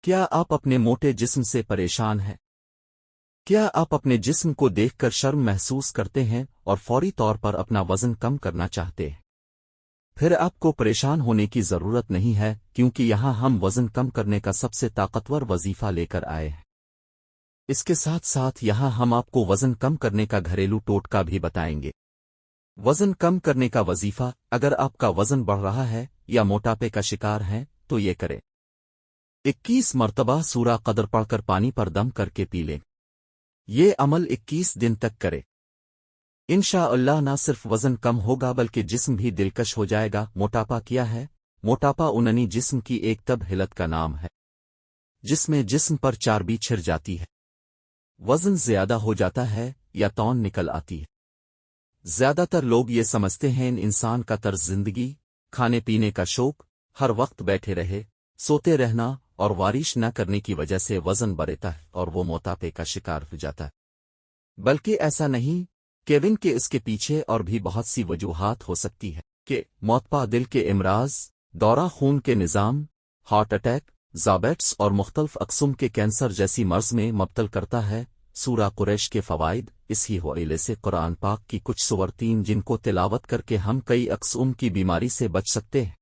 کیا آپ اپنے موٹے جسم سے پریشان ہیں؟ کیا آپ اپنے جسم کو دیکھ کر شرم محسوس کرتے ہیں اور فوری طور پر اپنا وزن کم کرنا چاہتے ہیں؟ پھر آپ کو پریشان ہونے کی ضرورت نہیں ہے، کیونکہ یہاں ہم وزن کم کرنے کا سب سے طاقتور وظیفہ لے کر آئے ہیں۔ اس کے ساتھ ساتھ یہاں ہم آپ کو وزن کم کرنے کا گھریلو ٹوٹکا بھی بتائیں گے۔ وزن کم کرنے کا وظیفہ: اگر آپ کا وزن بڑھ رہا ہے یا موٹاپے کا شکار ہیں تو یہ کریں: 21 مرتبہ سورہ قدر پڑھ کر پانی پر دم کر کے پی لیں۔ یہ عمل 21 دن تک کرے۔ انشاءاللہ نہ صرف وزن کم ہوگا بلکہ جسم بھی دلکش ہو جائے گا۔ موٹاپا کیا ہے؟ موٹاپا اوننی جسم کی ایک تب حلت کا نام ہے جس میں جسم پر چربی چھر جاتی ہے، وزن زیادہ ہو جاتا ہے یا تون نکل آتی ہے۔ زیادہ تر لوگ یہ سمجھتے ہیں انسان کا طرز زندگی، کھانے پینے کا شوق، ہر وقت بیٹھے رہے، سوتے رہنا اور ورزش نہ کرنے کی وجہ سے وزن بڑھتا ہے اور وہ موٹاپے کا شکار ہو جاتا ہے۔ بلکہ ایسا نہیں کیون کہ اس کے پیچھے اور بھی بہت سی وجوہات ہو سکتی ہے کہ موٹاپا دل کے امراض، دورہ خون کے نظام، ہارٹ اٹیک، ذیابیطس اور مختلف اقسام کے کینسر جیسی مرض میں مبتلا کرتا ہے۔ سورہ قریش کے فوائد: اس ہی حوالے سے قرآن پاک کی کچھ سورتیں جن کو تلاوت کر کے ہم کئی اقسام کی بیماری سے بچ سکتے ہیں،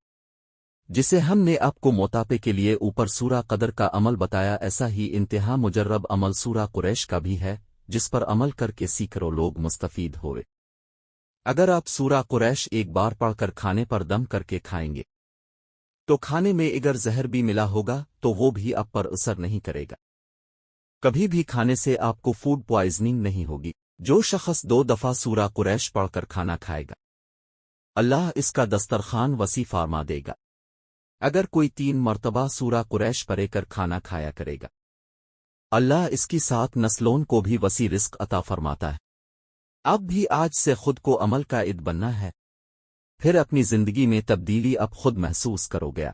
جسے ہم نے آپ کو موٹاپے کے لیے اوپر سورہ قدر کا عمل بتایا، ایسا ہی انتہا مجرب عمل سورہ قریش کا بھی ہے جس پر عمل کر کے سینکڑوں لوگ مستفید ہوئے۔ اگر آپ سورہ قریش ایک بار پڑھ کر کھانے پر دم کر کے کھائیں گے تو کھانے میں اگر زہر بھی ملا ہوگا تو وہ بھی آپ پر اثر نہیں کرے گا۔ کبھی بھی کھانے سے آپ کو فوڈ پوائزننگ نہیں ہوگی۔ جو شخص 2 دفعہ سورہ قریش پڑھ کر کھانا کھائے گا، اللہ اس کا دسترخوان وسیع فرما دے گا۔ اگر کوئی 3 مرتبہ سورہ قریش پڑھ کر کھانا کھایا کرے گا، اللہ اس کی 7 نسلوں کو بھی وسیع رزق عطا فرماتا ہے۔ اب بھی آج سے خود کو عمل کا عید بننا ہے، پھر اپنی زندگی میں تبدیلی اب خود محسوس کرو گیا۔